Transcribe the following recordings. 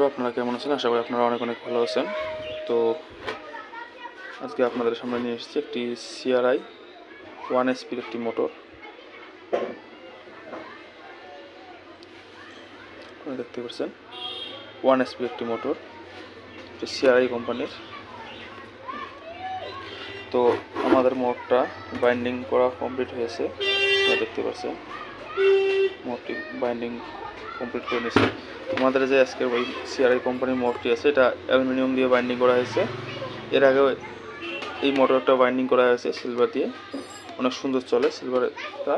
বন্ধুরা, আপনারা কেমন আছেন? আশা করি আপনারা অনেক অনেক ভালো আছেন। তো আজকে আপনাদের সামনে নিয়ে এসেছি একটি সিআরআই 1 HP একটি মোটর। আপনারা দেখতে পাচ্ছেন 1 HP একটি মোটর, সিআরআই কোম্পানির। তো আমাদের মোটরটা বাইন্ডিং করা কমপ্লিট হয়েছে। আপনারা দেখতে পাচ্ছেন মোটরটি বাইন্ডিং কমপ্লিট করে নিয়েছে। আমাদের যে আজকের ওই সিআরআই কোম্পানির মোটরটি আছে, এটা অ্যালুমিনিয়াম দিয়ে বাইন্ডিং করা হয়েছে। এর আগে এই মোটরটা বাইন্ডিং করা হয়েছে সিলভার দিয়ে, অনেক সুন্দর চলে। সিলভারটা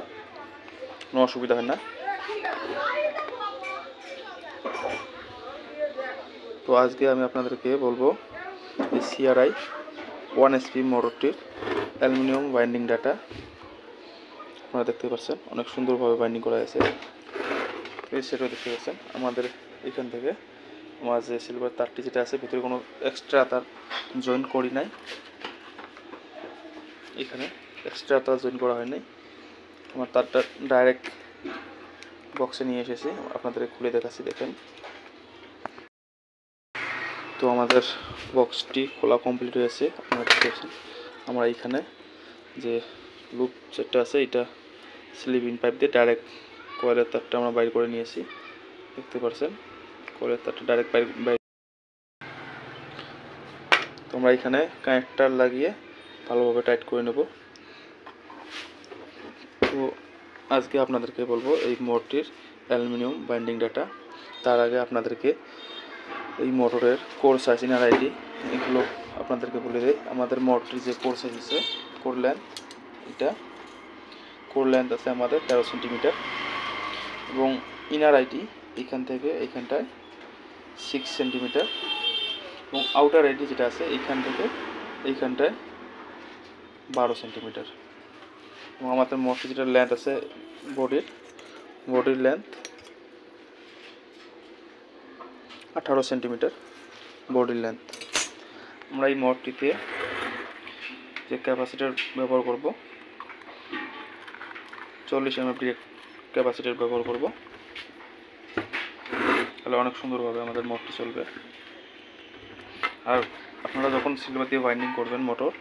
কোনো অসুবিধা হয় না। তো আজকে আমি আপনাদেরকে বলবো এই সিআরআই 1 HP মোটরটির অ্যালুমিনিয়াম বাইন্ডিং ডাটা। আপনারা দেখতে পাচ্ছেন অনেক সুন্দরভাবে বাইন্ডিং করা হয়েছে। সেটাও দেখতে পাচ্ছেন আমাদের এখান থেকে আমার যে সিলভার তারটি যেটা আছে, ভিতরে কোনো এক্সট্রা তার জয়েন করি নাই। এখানে এক্সট্রা তার জয়েন করা হয় নাই। আমার তারটা ডাইরেক্ট বক্সে নিয়ে এসেছি, আপনাদের খুলে দেখাচ্ছি। দেখেন, তো আমাদের বক্সটি খোলা কমপ্লিট হয়েছে। আপনারা দেখতে পাচ্ছেন আমরা এইখানে যে লুপ যেটা আছে, এটা স্লিপ ইন পাইপ দিয়ে ডাইরেক্ট কয়েলের তারটা আমরা বাইর করে নিয়েছি। দেখতে পাচ্ছেন কয়েলের তারটা ডাইরেক্ট বাইর। তো আমরা এখানে কানেক্টার লাগিয়ে ভালোভাবে টাইট করে নেব। তো আজকে আপনাদেরকে বলবো এই মোটরটির অ্যালুমিনিয়াম বাইন্ডিং ডাটা। তার আগে আপনাদেরকে এই মোটরের কোর সাইজ, ইনার আইডি, এগুলো আপনাদেরকে বলে দেয়। আমাদের মোটরটির যে কোর সাইজ আছে, কোর লেন্থ, এটা কোর লেন্থ আছে আমাদের 13 সেন্টিমিটার, এবং ইনার আইডি এইখান থেকে এইখানটায় 6 সেন্টিমিটার, এবং আউটার আইডি যেটা আছে এইখান থেকে এইখানটায় 12 সেন্টিমিটার। এবং আমাদের মোটরটির যেটা লেন্থ আছে, বডির লেন্থ 18 সেন্টিমিটার বডির লেন্থ। আমরা এই মোটরটিতে যে ক্যাপাসিটর ব্যবহার করব, 40 mm ক্যাপাসিটর ব্যবহার করব। তাহলে অনেক সুন্দরভাবে আমাদের মোটরটি চলবে। আর আপনারা যখন সিলভার দিয়ে বাইন্ডিং করবেন মোটর,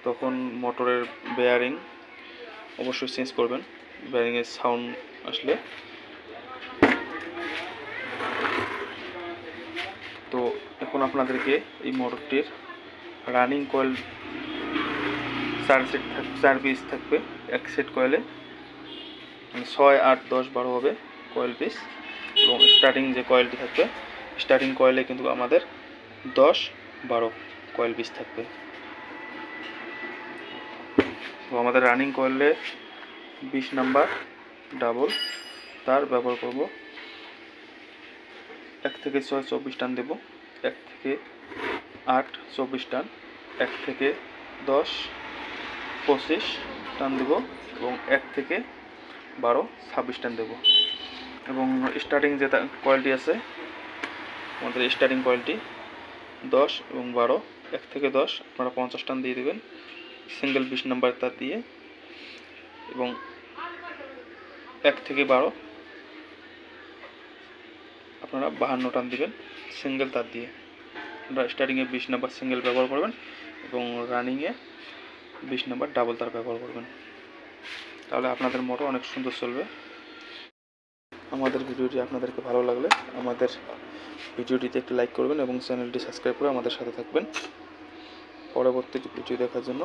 তখন মোটরের বেয়ারিং অবশ্যই চেঞ্জ করবেন। বেয়ারিংয়ের সাউন্ড আসলে। তো এখন আপনাদেরকে এই মোটরটির রানিং কয়েল 4 পিস থাকবে। এক সেট কয়েলে 6, 8, 10, 12 হবে কয়েল পিস। এবং স্টার্টিং যে কয়েলটি থাকবে, স্টার্টিং কয়েলে কিন্তু আমাদের 10, 12 কয়েল পিস থাকবে। তো আমাদের রানিং কয়েলে 20 নাম্বার ডাবল তার ব্যবহার করব। 1 থেকে 6 24 টান দেব, 1 থেকে 8 24 টান, 1 থেকে 10 25 টান দেব, এবং 1 থেকে 12 26 টান দেব। এবং স্টার্টিং যে কয়েলটি আছে, আমাদের স্টার্টিং কয়েলটি 10 এবং 12, 1 থেকে 10 আপনারা 50 টান দিয়ে দেবেন সিঙ্গেল 20 নাম্বার তার দিয়ে, এবং 1 থেকে 12 আপনারা 52 টান দিবেন সিঙ্গেল তার দিয়ে। আপনারা স্টার্টিংয়ে 20 নাম্বার সিঙ্গেল ব্যবহার করবেন, এবং রানিংয়ে 20 নাম্বার ডাবল তার ব্যবহার করবেন। তাহলে আপনাদের মোটর অনেক সুন্দর চলবে। আমাদের ভিডিওটি আপনাদেরকে ভালো লাগলে আমাদের ভিডিওটিতে একটি লাইক করবেন এবং চ্যানেলটি সাবস্ক্রাইব করে আমাদের সাথে থাকবেন পরবর্তী ভিডিও দেখার জন্য।